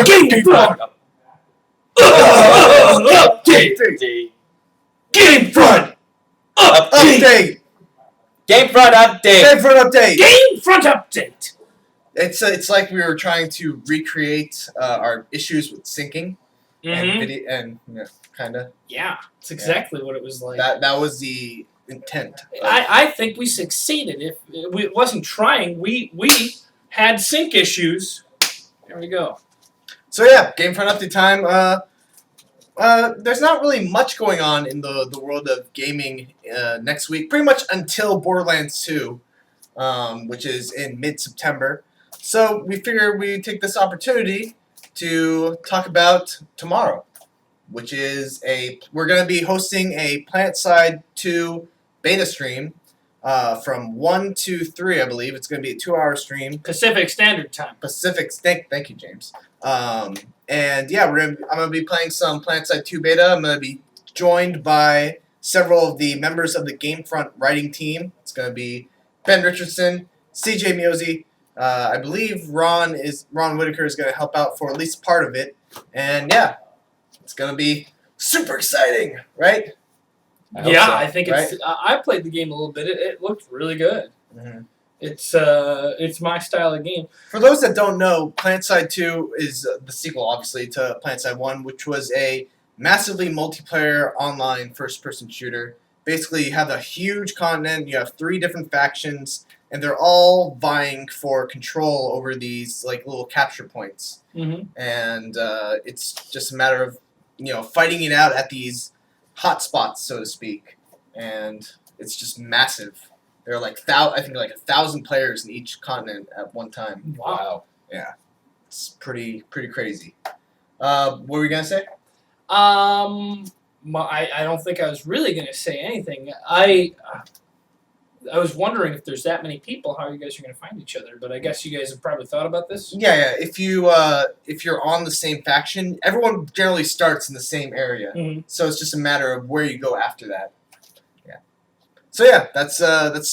GameFront update. GameFront update. GameFront update. GameFront update. GameFront update. It's like we were trying to recreate our issues with syncing and video and kind of. Yeah, it's exactly what it was like. That was the intent. I think we succeeded. If it wasn't trying, we had sync issues. There we go. So yeah, GameFront update time. There's not really much going on in the world of gaming next week. Pretty much until Borderlands 2, which is in mid-September. So we figured we'd take this opportunity to talk about tomorrow, which is we're going to be hosting a PlanetSide 2 beta stream from 1 to 3, I believe. It's going to be a 2-hour stream. Pacific Standard Time. Thank you, James. And yeah, I'm going to be playing some PlanetSide 2 beta. I'm going to be joined by several of the members of the GameFront writing team. It's going to be Ben Richardson, CJ Miozy. I believe Ron Whitaker is going to help out for at least part of it. And yeah, it's going to be super exciting, right? I think it's. I played the game a little bit. It looked really good. Mm-hmm. It's my style of game. For those that don't know, PlanetSide 2 is the sequel, obviously, to PlanetSide 1, which was a massively multiplayer online first-person shooter. Basically, you have a huge continent, you have 3 different factions, and they're all vying for control over these like little capture points. Mm-hmm. And it's just a matter of fighting it out at these hot spots, so to speak. And it's just massive. There are like 1,000 players in each continent at one time. Wow. Yeah, it's pretty crazy. What were you gonna say? I don't think I was really gonna say anything. I was wondering if there's that many people, how you guys are gonna find each other. But I guess you guys have probably thought about this. Yeah. If you're on the same faction, everyone generally starts in the same area. Mm-hmm. So it's just a matter of where you go after that. Yeah. So yeah, that's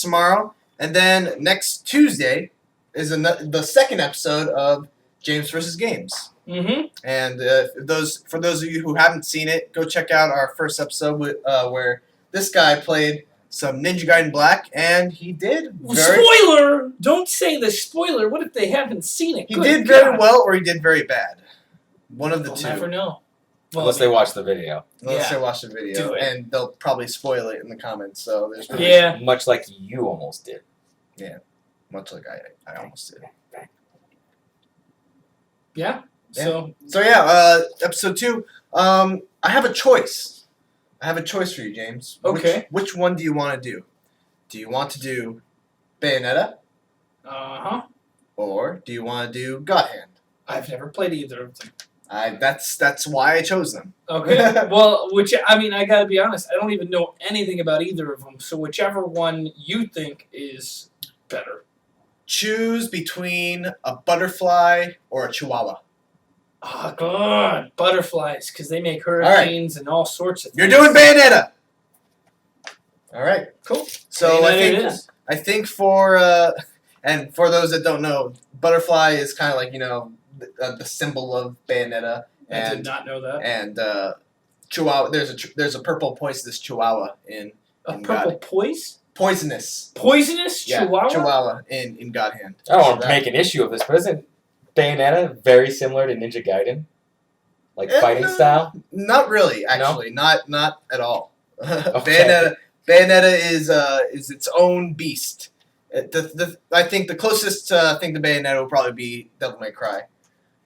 tomorrow, and then next Tuesday is the second episode of James vs. Games. Mm-hmm. And for those of you who haven't seen it, go check out our first episode where this guy played some Ninja Gaiden Black, and he did Spoiler! Don't say the spoiler. What if they haven't seen it? He did very well, or he did very bad. One of the two. We'll never know. Well, Unless they watch the video. Unless they watch the video, Do it. and they'll probably spoil it in the comments. So there's Much like you almost did. Yeah, much like I almost did. Yeah. So yeah, episode 2. I have a choice. I have a choice for you, James. Okay. Which one do you want to do? Do you want to do Bayonetta? Or do you want to do God Hand? I've never played either of them. That's why I chose them. Okay. Well, I gotta be honest. I don't even know anything about either of them. So whichever one you think is better. Choose between a butterfly or a chihuahua. Oh, God. Butterflies, because they make hurricanes and all sorts of things. You're doing Bayonetta! All right. Cool. So Bayonetta I think for and for those that don't know, butterfly is kind of like the symbol of Bayonetta. I did not know that. And chihuahua. There's a purple poisonous chihuahua in purple poisonous chihuahua. Chihuahua in God Hand. I don't want to make an issue of this, but isn't Bayonetta very similar to Ninja Gaiden? Like fighting style? Not really, actually. No? Not at all. Okay. Bayonetta is its own beast. I think the closest thing to Bayonetta will probably be Devil May Cry.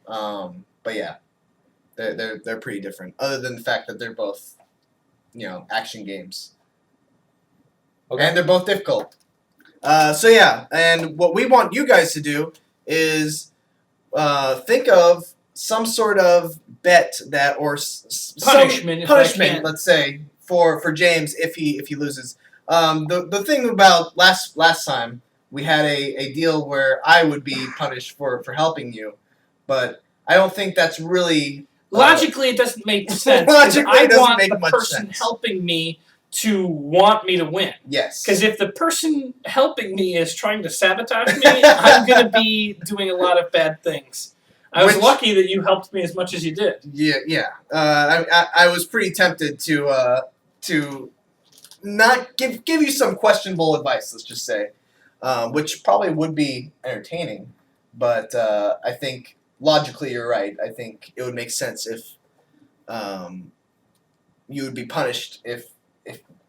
But yeah, they're pretty different. Other than the fact that they're both, action games. Okay. And they're both difficult. So yeah, and what we want you guys to do is think of some sort of bet or punishment. Let's say for James if he loses. The thing about last time we had a deal where I would be punished for helping you, but I don't think that's really logically it doesn't make sense. Logically, I it doesn't want make the much person sense. helping me to want me to win. Yes. Because if the person helping me is trying to sabotage me, I'm going to be doing a lot of bad things. I was lucky that you helped me as much as you did. Yeah. I was pretty tempted to not give you some questionable advice. Let's just say, which probably would be entertaining, but I think logically you're right. I think it would make sense if you would be punished if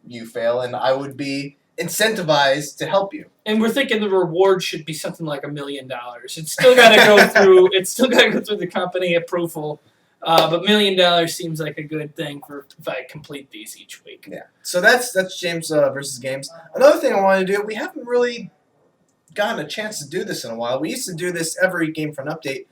you fail, and I would be incentivized to help you. And we're thinking the reward should be something like $1 million. It's still got to go through. It's still got to go through the company approval. But $1 million seems like a good thing for if I complete these each week. Yeah. So that's James versus Games. Another thing I wanted to do. We haven't really gotten a chance to do this in a while. We used to do this every GameFront update,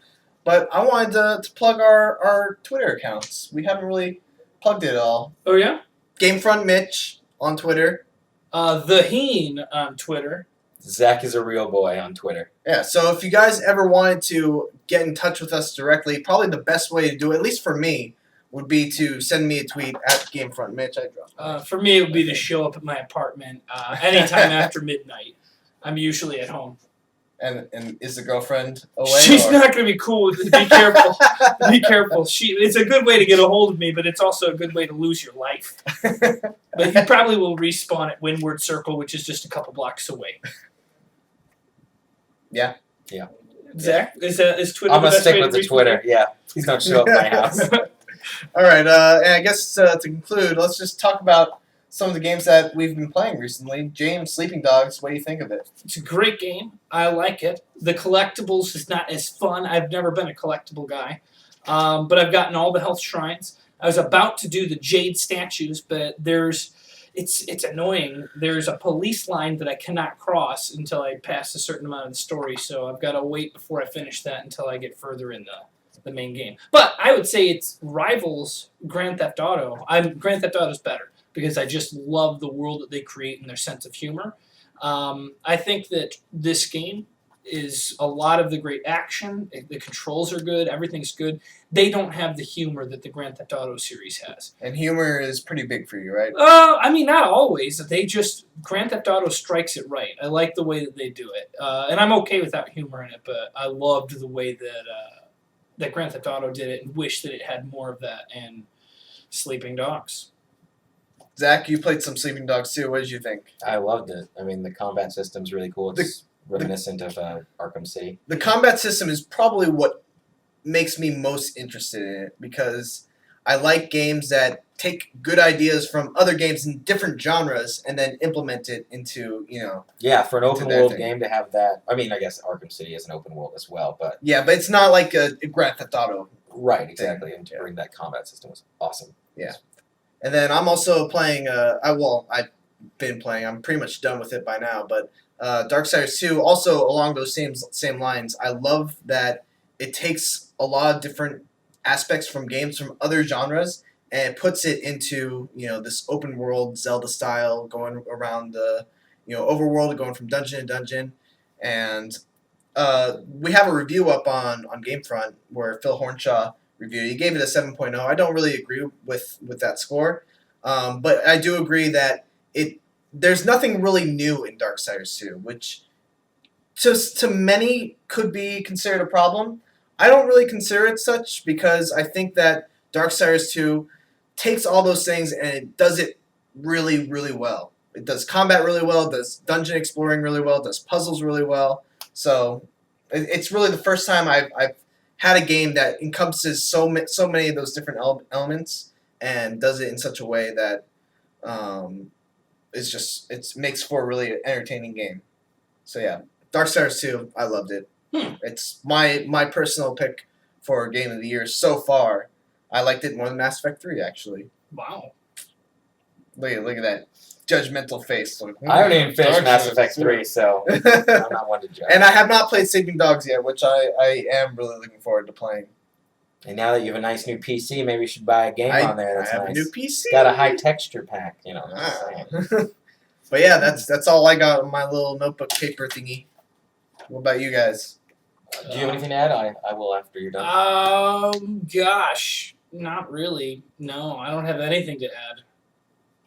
but I wanted to plug our Twitter accounts. We haven't really plugged it at all. Oh yeah. GameFront Mitch on Twitter. The Heen on Twitter. Zach is a real boy on Twitter. Yeah, so if you guys ever wanted to get in touch with us directly, probably the best way to do it, at least for me, would be to send me a tweet at GameFront Mitch. For me, it would be to show up at my apartment anytime after midnight. I'm usually at home. And is the girlfriend away? She's not going to be cool with it. Be careful. Be careful. It's a good way to get a hold of me, but it's also a good way to lose your life. But you probably will respawn at Windward Circle, which is just a couple blocks away. Yeah. Zach, is Twitter I'm the going to best stick way with to the reach Twitter. Yeah. Please don't show up at my house. All right, and I guess to conclude, let's just talk about some of the games that we've been playing recently. James, Sleeping Dogs, what do you think of it? It's a great game. I like it. The collectibles is not as fun. I've never been a collectible guy. But I've gotten all the health shrines. I was about to do the jade statues, but it's annoying. There's a police line that I cannot cross until I pass a certain amount of the story, so I've got to wait before I finish that until I get further in the main game. But I would say it rivals Grand Theft Auto. Grand Theft Auto is better because I just love the world that they create and their sense of humor. I think that this game is a lot of the great action. The controls are good. Everything's good. They don't have the humor that the Grand Theft Auto series has. And humor is pretty big for you, right? I mean, not always. Grand Theft Auto strikes it right. I like the way that they do it. And I'm okay without humor in it, but I loved the way that Grand Theft Auto did it and wish that it had more of that in Sleeping Dogs. Zach, you played some Sleeping Dogs too. What did you think? I loved it. I mean, the combat system's really cool. It's reminiscent of Arkham City. The combat system is probably what makes me most interested in it because I like games that take good ideas from other games in different genres and then implement it into, Yeah, for an open their world thing. game to have that. I mean, I guess Arkham City is an open world as well, but Yeah, but it's not like a Grand Theft Auto. right, exactly. And to bring that combat system was awesome. Yeah. And then I'm also playing, I've been playing, I'm pretty much done with it by now, but Darksiders 2, also along those same lines, I love that it takes a lot of different aspects from games from other genres and it puts it into, this open world Zelda style, going around the, overworld, going from dungeon to dungeon. And we have a review up on GameFront where Phil Hornshaw reviewed it. He gave it a 7.0. I don't really agree with that score, but I do agree that there's nothing really new in Darksiders 2, which to many could be considered a problem. I don't really consider it such because I think that Darksiders 2 takes all those things and it does it really, really well. It does combat really well, it does dungeon exploring really well, it does puzzles really well. So it's really the first time I've had a game that encompasses so many of those different elements and does it in such a way that it makes for a really entertaining game. So yeah, Darksiders 2, I loved it. It's my personal pick for Game of the Year so far. I liked it more than Mass Effect 3, actually. Wow. Look at that judgmental face. Like, I haven't even finished Darksiders Mass Effect 2. 3, so I'm not one to judge. And I have not played Sleeping Dogs yet, which I am really looking forward to playing. And now that you have a nice new PC, maybe you should buy a game on there. That's I have nice. a new PC. Got a high texture pack, I'm just Ah. saying. But yeah, that's all I got on my little notebook paper thingy. What about you guys? Do you have anything to add? I will after you're done. Gosh, not really. No, I don't have anything to add.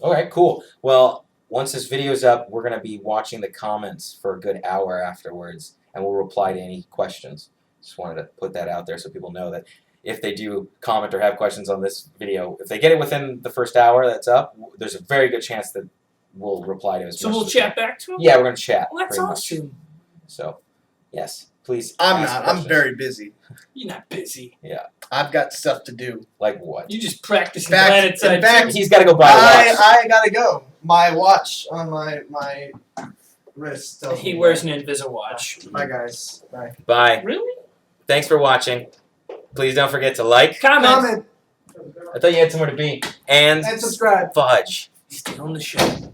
Okay, cool. Well, once this video's up, we're gonna be watching the comments for a good hour afterwards, and we'll reply to any questions. Just wanted to put that out there so people know that if they do comment or have questions on this video, if they get it within the first hour that's up, there's a very good chance that we'll reply to as So much we'll as we chat can. back to him? Yeah, we're gonna chat. Well, that's pretty much. awesome. So, yes, please. I'm ask not. I'm questions. very busy. You're not busy. I've got stuff to do. Like what? You just practicing Back- Planet Side. in fact, He's got to go buy a watch. I gotta go. My watch on my wrist. tells He me wears that. an Invisa watch. Bye, guys. Bye. Bye. Really? Thanks for watching. Please don't forget to like. Comment. I thought you had somewhere to be. And And subscribe. fudge. Stay on the show.